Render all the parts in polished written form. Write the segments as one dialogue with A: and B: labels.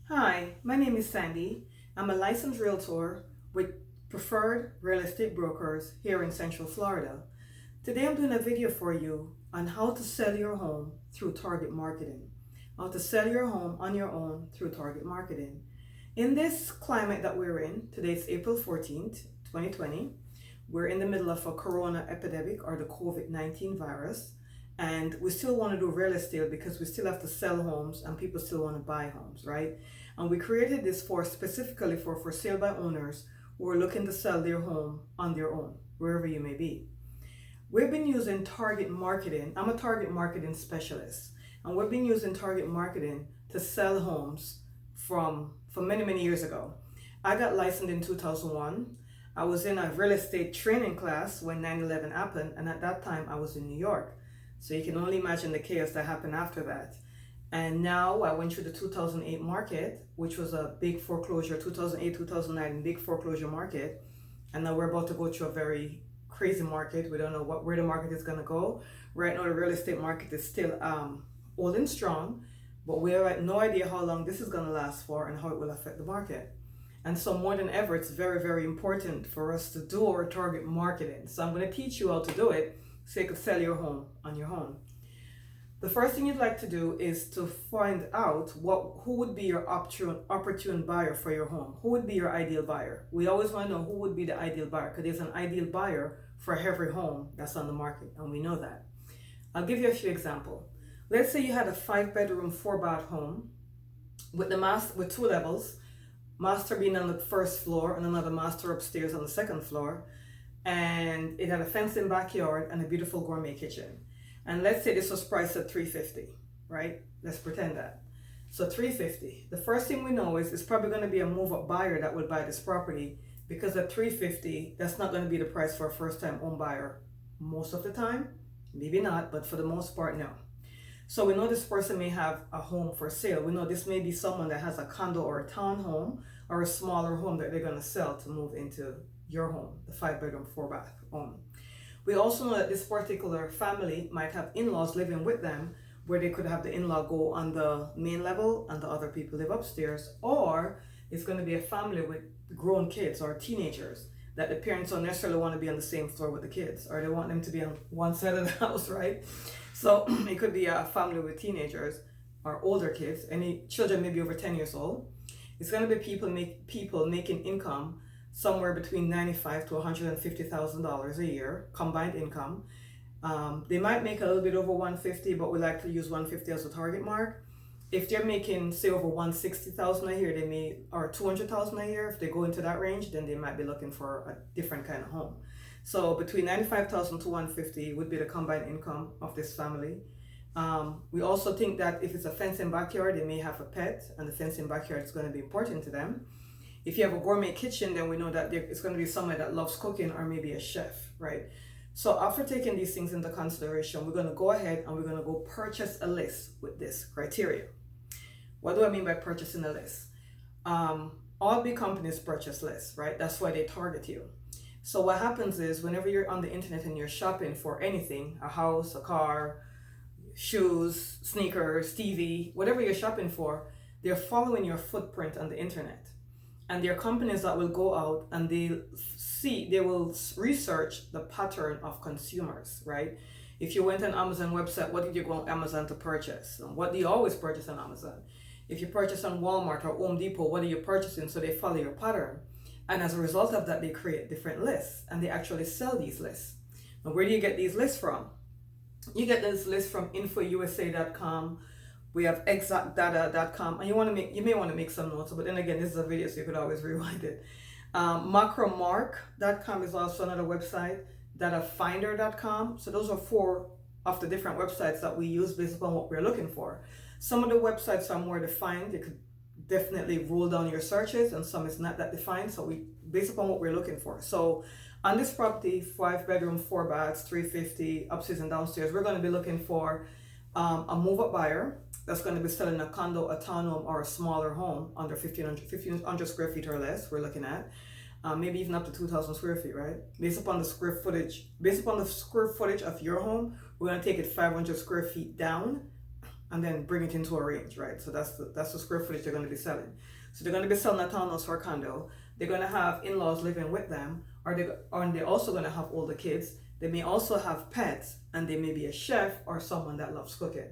A: Hi, my name is Sandy. I'm a licensed realtor with preferred real estate brokers here in Central Florida. Today I'm doing a video for you on how to sell your home through target marketing. How to sell your home on your own through target marketing. In this climate that we're in, today is April 14th, 2020. We're in the middle of a corona epidemic or the COVID-19 virus. And we still want to do real estate because we still have to sell homes and people still want to buy homes, right? And we created this for specifically for sale by owners who are looking to sell their home on their own, wherever you may be. We've been using target marketing. I'm a target marketing specialist, and we've been using target marketing to sell homes from many years ago. I got licensed in 2001. I was in a real estate training class when 9/11 happened, and at that time I was in New York. So you can only imagine the chaos that happened after that. And now I went through the 2008 market, which was a big foreclosure, 2008, 2009, big foreclosure market. And now we're about to go through a very crazy market. We don't know where the market is going to go. Right now, the real estate market is still holding strong, but we have no idea how long this is going to last for and how it will affect the market. And so more than ever, it's very important for us to do our target marketing. So I'm going to teach you how to do it so you can sell your home on your own. The first thing you'd like to do is to find out who would be your opportune buyer for your home. Who would be your ideal buyer? We always want to know who would be the ideal buyer, because there's an ideal buyer for every home that's on the market, and we know that. I'll give you a few examples. Let's say you had a 5-bedroom, 4-bath home with with 2 levels, master being on the first floor and another master upstairs on the second floor, and it had a fenced-in backyard and a beautiful gourmet kitchen. And let's say this was priced at $350, right? Let's pretend that. So $350. The first thing we know is it's probably going to be a move-up buyer that would buy this property, because at $350, that's not going to be the price for a first-time home buyer most of the time. Maybe not, but for the most part, no. So we know this person may have a home for sale. We know this may be someone that has a condo or a townhome or a smaller home that they're going to sell to move into your home, the 5-bedroom, 4-bath home. We also know that this particular family might have in-laws living with them, where they could have the in-law go on the main level and the other people live upstairs, or it's going to be a family with grown kids or teenagers that the parents don't necessarily want to be on the same floor with the kids, or they want them to be on one side of the house, right? So it could be a family with teenagers or older kids. Any children maybe over 10 years old. It's going to be people making income somewhere between $95,000 to $150,000 a year, combined income. They might make a little bit over $150,000, but we like to use $150,000 as a target mark. If they're making, say, over $160,000 a year, or $200,000 a year, if they go into that range, then they might be looking for a different kind of home. So between $95,000 to $150,000 would be the combined income of this family. We also think that if it's a fenced-in backyard, they may have a pet, and the fenced-in backyard is going to be important to them. If you have a gourmet kitchen, then we know that it's going to be someone that loves cooking, or maybe a chef, right? So after taking these things into consideration, we're going to go ahead and we're going to go purchase a list with this criteria. What do I mean by purchasing a list? All big companies purchase lists, right? That's why they target you. So what happens is, whenever you're on the internet and you're shopping for anything, a house, a car, shoes, sneakers, TV, whatever you're shopping for, they're following your footprint on the internet. And there are companies that will go out and they will research the pattern of consumers, right? If you went on Amazon website, what did you go on Amazon to purchase? And what do you always purchase on Amazon? If you purchase on Walmart or Home Depot, what are you purchasing? So they follow your pattern. And as a result of that, they create different lists, and they actually sell these lists. Now, where do you get these lists from? You get this list from infousa.com. We have exactdata.com, and you may want to make some notes, but then again, this is a video, so you could always rewind it. Macromark.com is also another website. Datafinder.com. So those are 4 of the different websites that we use based upon what we're looking for. Some of the websites are more defined. You could definitely roll down your searches, and some is not that defined. So based upon what we're looking for. So on this property, 5-bedroom, 4 baths, $350,000 upstairs and downstairs, we're going to be looking for a move-up buyer that's going to be selling a condo, a townhome, or a smaller home under 1,500 square feet or less. We're looking at maybe even up to 2,000 square feet, right? Based upon the square footage of your home, we're going to take it 500 square feet down and then bring it into a range, right? So that's the square footage they're going to be selling. So they're going to be selling a townhouse or a condo. They're going to have in-laws living with them, or they're also going to have older kids. They may also have pets, and they may be a chef or someone that loves cooking.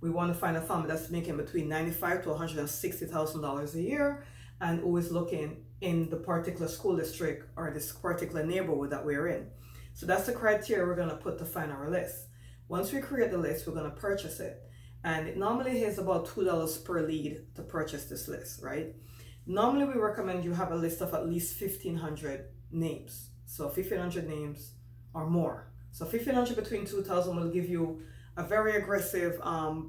A: We want to find a family that's making between $95,000 to $160,000 a year, and who is looking in the particular school district or this particular neighborhood that we're in. So that's the criteria we're going to put to find our list. Once we create the list, we're going to purchase it. And it normally is about $2 per lead to purchase this list, right? Normally we recommend you have a list of at least 1,500 names. So 1,500 names or more. So 1,500 between 2,000 will give you a very aggressive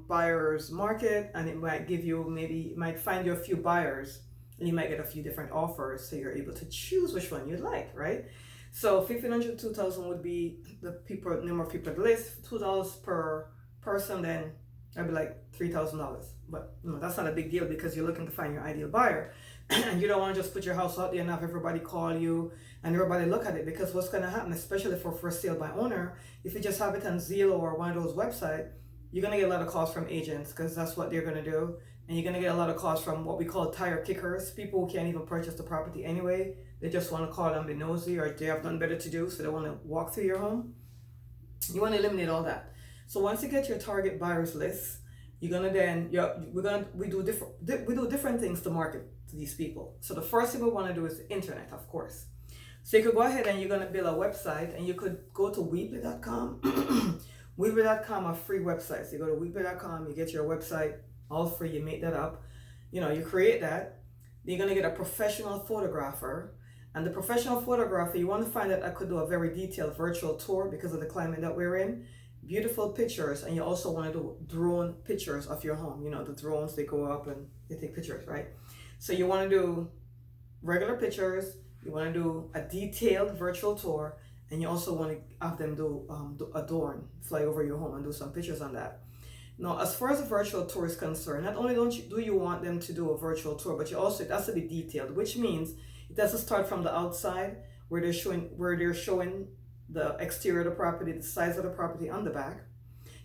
A: buyer's market, and it might give you it might find you a few buyers, and you might get a few different offers, so you're able to choose which one you'd like, right? So 1,500 to 2,000 would be the number of people at the list. $2 per person, then that'd be like $3,000. But that's not a big deal because you're looking to find your ideal buyer, and you don't want to just put your house out there and have everybody call you and everybody look at it, because what's going to happen, especially for sale by owner, if you just have it on Zillow or one of those websites, you're going to get a lot of calls from agents, because that's what they're going to do. And you're going to get a lot of calls from what we call tire kickers, people who can't even purchase the property anyway. They just want to call and be nosy, or they have nothing better to do, so they want to walk through your home. You want to eliminate all that. So once you get your target buyers list, you're gonna then we do different things to market to these people. So the first thing we want to do is the internet, of course. So you could go ahead and you're gonna build a website, and you could go to Weebly.com. Weebly.com are free websites. You go to Weebly.com, you get your website all free. You make that up. You create that. Then you're gonna get a professional photographer. And the professional photographer, you want to find that I could do a very detailed virtual tour because of the climate that we're in. Beautiful pictures, and you also want to do drone pictures of your home. The drones, they go up and they take pictures, right? So you want to do regular pictures, you want to do a detailed virtual tour, and you also want to have them do a drone fly over your home and do some pictures on that. Now, as far as a virtual tour is concerned, not only do you want them to do a virtual tour, but it has to be detailed, which means it has to start from the outside where they're showing the exterior of the property, the size of the property on the back.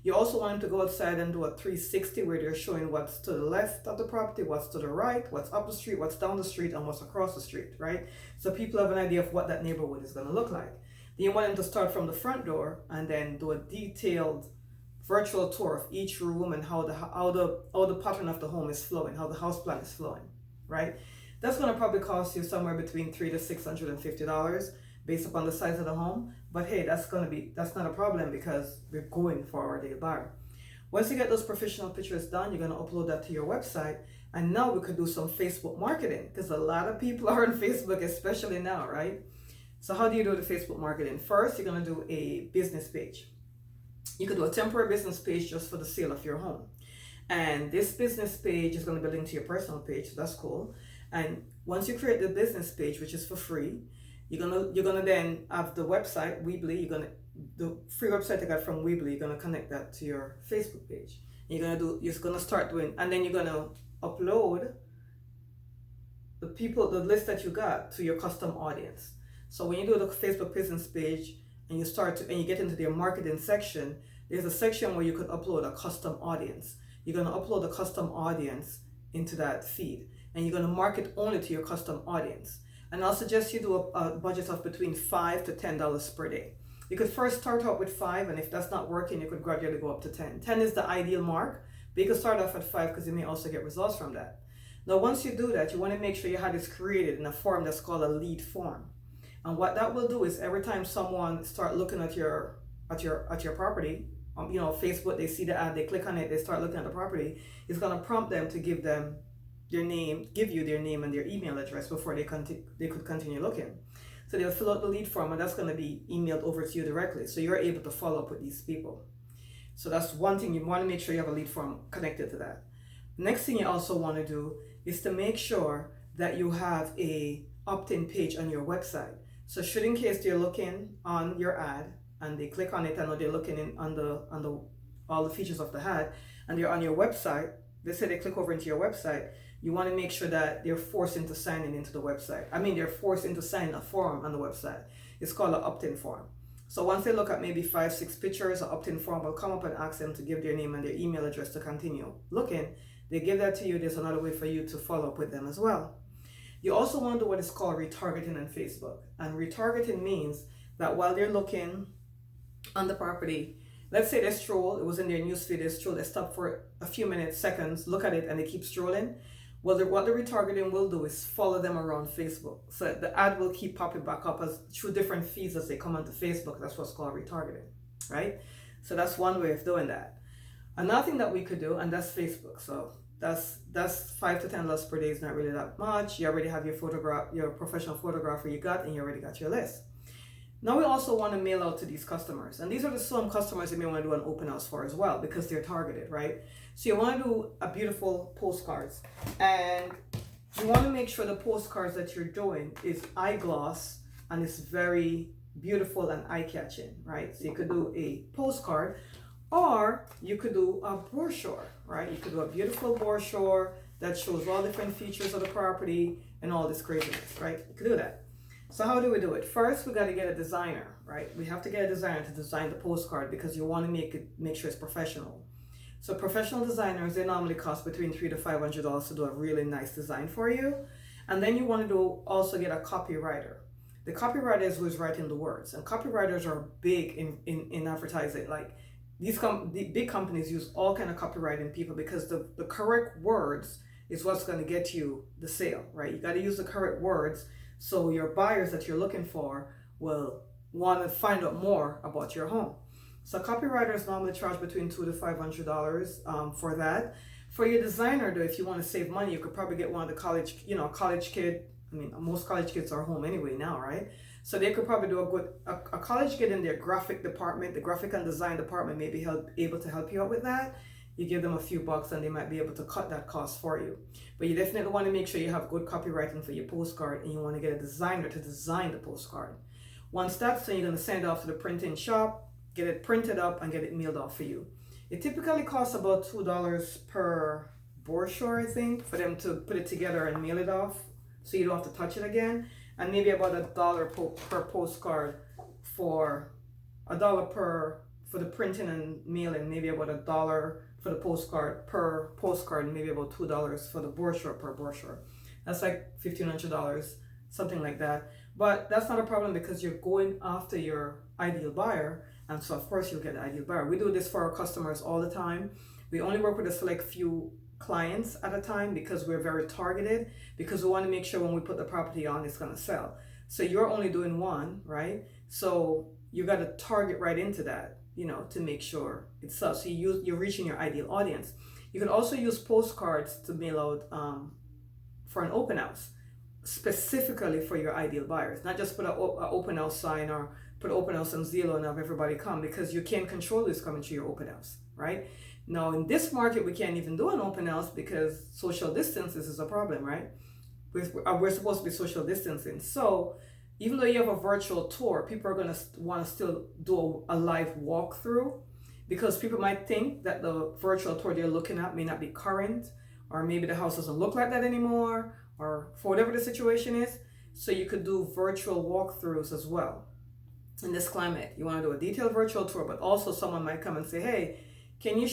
A: You also want them to go outside and do a 360 where they're showing what's to the left of the property, what's to the right, what's up the street, what's down the street, and what's across the street, right? So people have an idea of what that neighborhood is going to look like. Then you want them to start from the front door and then do a detailed virtual tour of each room and how the pattern of the home is flowing, how the house plan is flowing, right? That's going to probably cost you somewhere between $300 to $650 based upon the size of the home. But hey, that's not a problem because we're going for our ideal buyer. Once you get those professional pictures done, you're going to upload that to your website. And now we could do some Facebook marketing, because a lot of people are on Facebook, especially now, right? So how do you do the Facebook marketing? First, you're going to do a business page. You could do a temporary business page just for the sale of your home. And this business page is going to be linked to your personal page, so that's cool. And once you create the business page, which is for free, you're gonna then have the website Weebly. The free website I got from Weebly. You're gonna connect that to your Facebook page. You're gonna start doing, and then you're gonna upload the list that you got to your custom audience. So when you do the Facebook business page and you get into their marketing section, there's a section where you could upload a custom audience. You're gonna upload a custom audience into that feed, and you're gonna market only to your custom audience. And I'll suggest you do a budget of between $5 to $10 per day. You could first start out with 5, and if that's not working, you could gradually go up to 10. 10 is the ideal mark, but you could start off at 5 because you may also get results from that. Now, once you do that, you want to make sure you have this created in a form that's called a lead form. And what that will do is every time someone start looking at your property, Facebook, they see the ad, they click on it, they start looking at the property, it's going to prompt them to give you their name and their email address before they could continue looking. So they'll fill out the lead form, and that's going to be emailed over to you directly. So you're able to follow up with these people. So that's one thing. You want to make sure you have a lead form connected to that. Next thing you also want to do is to make sure that you have a opt-in page on your website. So should in case they're looking on your ad and they click on it and they're looking on all the features of the ad and they're on your website, they say they click over into your website, you want to make sure that they're forced into signing into the website. They're forced into signing a form on the website. It's called an opt-in form. So once they look at maybe 5, 6 pictures, an opt-in form will come up and ask them to give their name and their email address to continue looking. They give that to you. There's another way for you to follow up with them as well. You also want to do what is called retargeting on Facebook. And retargeting means that while they're looking on the property, let's say they stroll, it was in their newsfeed, they stroll, they stop for a few minutes, seconds, look at it, and they keep strolling. Well, what the retargeting will do is follow them around Facebook. So the ad will keep popping back up as through different feeds as they come onto Facebook. That's what's called retargeting, right? So that's one way of doing that. Another thing that we could do, and that's Facebook. So that's $5 to $10 per day is not really that much. You already have your photograph, your professional photographer you got, and you already got your list. Now we also want to mail out to these customers, and these are the some customers you may want to do an open house for as well because they're targeted, right? So you want to do a beautiful postcards, and you want to make sure the postcards that you're doing is eye gloss and it's very beautiful and eye-catching, right? So you could do a postcard, or you could do a brochure, right? You could do a beautiful brochure that shows all different features of the property and all this craziness, right? You could do that. So how do we do it? First, we got to get a designer, right? We have to get a designer to design the postcard because you want to make sure it's professional. So professional designers, they normally cost between $300 to $500 to do a really nice design for you. And then you want to also get a copywriter. The copywriter is who's writing the words, and copywriters are big in advertising. Like the big companies use all kind of copywriting people because the correct words is what's going to get you the sale, right? You got to use the correct words so your buyers that you're looking for will want to find out more about your home. So copywriters normally charge between $200 to $500 for that. For your designer though, if you want to save money, you could probably get one of the college kid. I mean, most college kids are home anyway now, right? So they could probably do a college kid in their graphic department, the graphic and design department may be able to help you out with that. You give them a few bucks and they might be able to cut that cost for you. But you definitely want to make sure you have good copywriting for your postcard, and you want to get a designer to design the postcard. Once that's done, you're going to send it off to the printing shop, get it printed up, and get it mailed off for you. It typically costs about $2 per brochure, I think, for them to put it together and mail it off, so you don't have to touch it again. And maybe about $1 per postcard for $1 for the printing and mailing, maybe about $1 for the postcard per postcard, and maybe about $2 for the brochure per brochure. That's like $1,500, something like that. But that's not a problem because you're going after your ideal buyer, and so of course you'll get the ideal buyer. We do this for our customers all the time. We only work with a select few clients at a time because we're very targeted, because we want to make sure when we put the property on, it's going to sell. So you're only doing one, right? So you got to target right into that, to make sure it sells. So you're reaching your ideal audience. You can also use postcards to mail out for an open house, specifically for your ideal buyers. Not just put an open house sign or put open house on Zillow and have everybody come, because you can't control who's coming to your open house, right? Now in this market, we can't even do an open house because social distances is a problem, right? We're supposed to be social distancing. So even though you have a virtual tour, people are going to want to still do a live walkthrough, because people might think that the virtual tour they're looking at may not be current, or maybe the house doesn't look like that anymore, or for whatever the situation is. So you could do virtual walkthroughs as well. In this climate, you want to do a detailed virtual tour, but also someone might come and say, hey, can you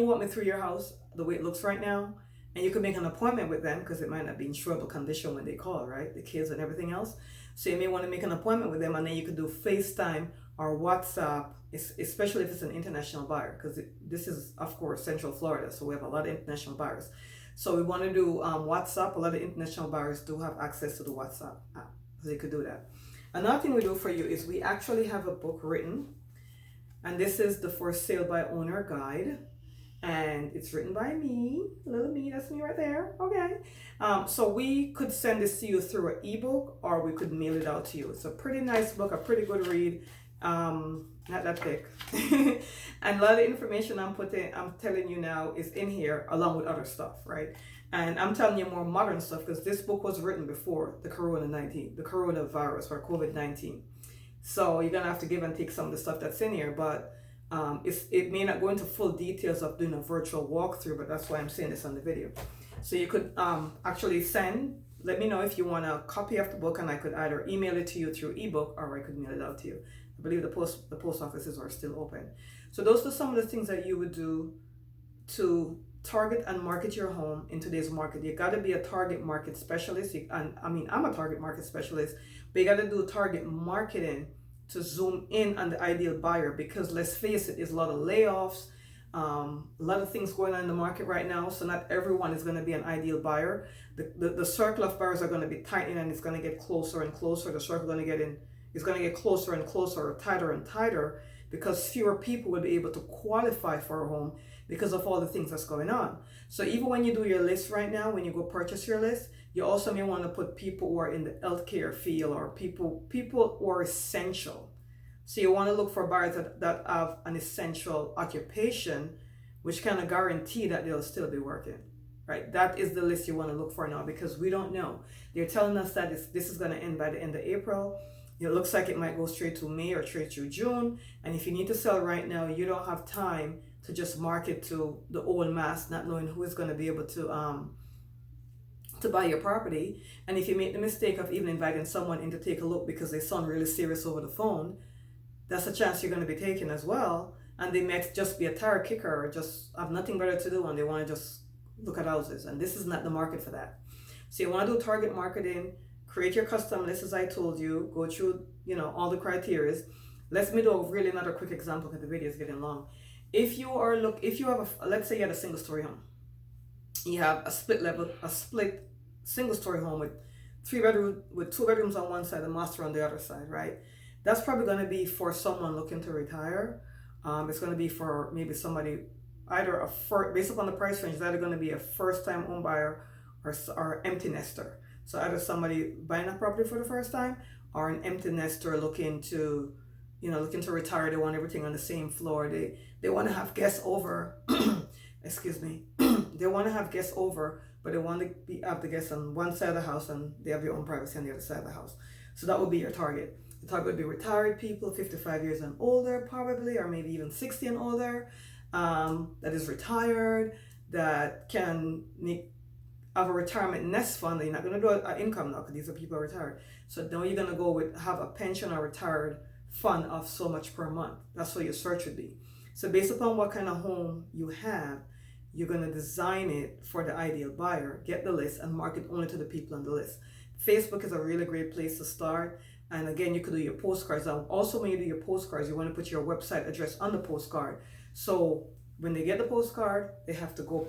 A: walk me through your house the way it looks right now? And you could make an appointment with them because it might not be in insurable condition when they call, right? The kids and everything else. So you may want to make an appointment with them, and then you could do FaceTime or WhatsApp, especially if it's an international buyer, because this is, of course, Central Florida. So we have a lot of international buyers. So we want to do WhatsApp. A lot of international buyers do have access to the WhatsApp app, so you could do that. Another thing we do for you is we actually have a book written, and this is the For Sale by Owner Guide. And it's written by me, little me, that's me right there, okay. So we could send this to you through an ebook, or we could mail it out to you. It's a pretty nice book, a pretty good read, not that thick. And a lot of the information I'm telling you now is in here along with other stuff, right? And I'm telling you more modern stuff because this book was written before the coronavirus or COVID-19. So you're gonna have to give and take some of the stuff that's in here, but it may not go into full details of doing a virtual walkthrough, but that's why I'm saying this on the video. So you could actually let me know if you want a copy of the book, and I could either email it to you through ebook, or I could mail it out to you. I believe the post offices are still open. So those are some of the things that you would do to target and market your home in today's market. You got to be a target market specialist. And I mean, I'm a target market specialist, but you got to do target marketing to zoom in on the ideal buyer, because let's face it, there's a lot of layoffs, a lot of things going on in the market right now. So not everyone is going to be an ideal buyer. The circle of buyers are going to be tightening, and it's going to get closer and closer. The circle is going to get closer and closer, or tighter and tighter, because fewer people will be able to qualify for a home because of all the things that's going on. So even when you do your list right now, when you go purchase your list, you also may want to put people who are in the healthcare field, or people who are essential. So you want to look for buyers that have an essential occupation, which kind of guarantee that they'll still be working, right? That is the list you want to look for now, because we don't know. They're telling us that this is going to end by the end of April. It looks like it might go straight to May or straight to June. And if you need to sell right now, you don't have time to just market to the old mass, not knowing who is going to be able to buy your property. And if you make the mistake of even inviting someone in to take a look because they sound really serious over the phone, that's a chance you're going to be taking as well. And they might just be a tire kicker, or just have nothing better to do and they want to just look at houses. And this is not the market for that. So you want to do target marketing, create your custom list as I told you, go through, all the criteria. Let's me do really another quick example because the video is getting long. If you have let's say you had a single story home. You have a split single story home with two bedrooms on one side and master on the other side, right? That's probably going to be for someone looking to retire. It's going to be for maybe somebody, either based upon the price range, it's either going to be a first-time home buyer or empty nester. So either somebody buying a property for the first time, or an empty nester looking to retire. They want everything on the same floor. They want to have guests over. Excuse me. They want to have guests over, but they want to have the guests on one side of the house and they have their own privacy on the other side of the house. So that would be your target. The target would be retired people, 55 years and older probably, or maybe even 60 and older, that is retired, that can have a retirement nest fund. You're not going to do an income now because these are people who are retired. So now you're going to have a pension or retired fund of so much per month. That's what your search would be. So based upon what kind of home you have, you're going to design it for the ideal buyer, get the list, and market only to the people on the list. Facebook is a really great place to start. And again, you could do your postcards. Also, when you do your postcards, you want to put your website address on the postcard. So when they get the postcard, they have to go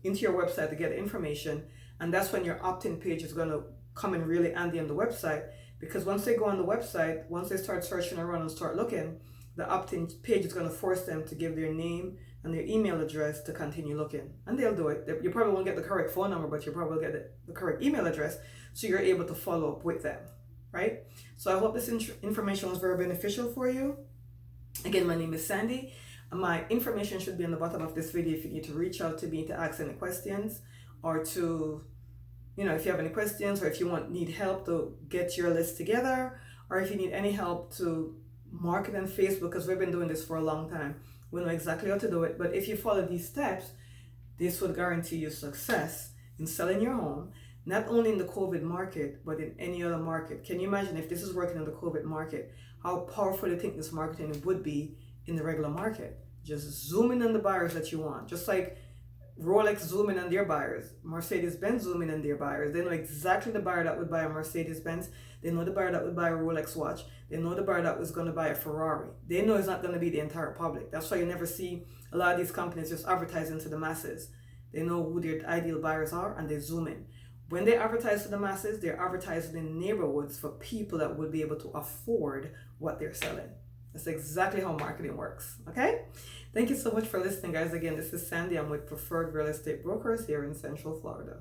A: into your website to get the information. And that's when your opt-in page is going to come in really handy on the website. Because once they go on the website, once they start searching around and start looking, the opt-in page is going to force them to give their name and their email address to continue looking. And they'll do it. You probably won't get the correct phone number, but you probably will get the correct email address. So you're able to follow up with them, right? So I hope this information was very beneficial for you. Again, my name is Sandy. My information should be on the bottom of this video if you need to reach out to me to ask any questions, or to, if you have any questions, or if you need help to get your list together, or if you need any help to market on Facebook, because we've been doing this for a long time. We know exactly how to do it. But if you follow these steps, this would guarantee you success in selling your home, not only in the COVID market, but in any other market. Can you imagine if this is working in the COVID market, how powerful you think this marketing would be in the regular market? Just zoom in on the buyers that you want. Just like Rolex zoom in on their buyers, Mercedes-Benz zoom in on their buyers. They know exactly the buyer that would buy a Mercedes-Benz. They know the buyer that would buy a Rolex watch. They know the buyer that was going to buy a Ferrari. They know it's not going to be the entire public. That's why you never see a lot of these companies just advertising to the masses. They know who their ideal buyers are and they zoom in. When they advertise to the masses, they're advertising in neighborhoods for people that would be able to afford what they're selling. That's exactly how marketing works, okay? Thank you so much for listening, guys. Again, this is Sandy. I'm with Preferred Real Estate Brokers here in Central Florida.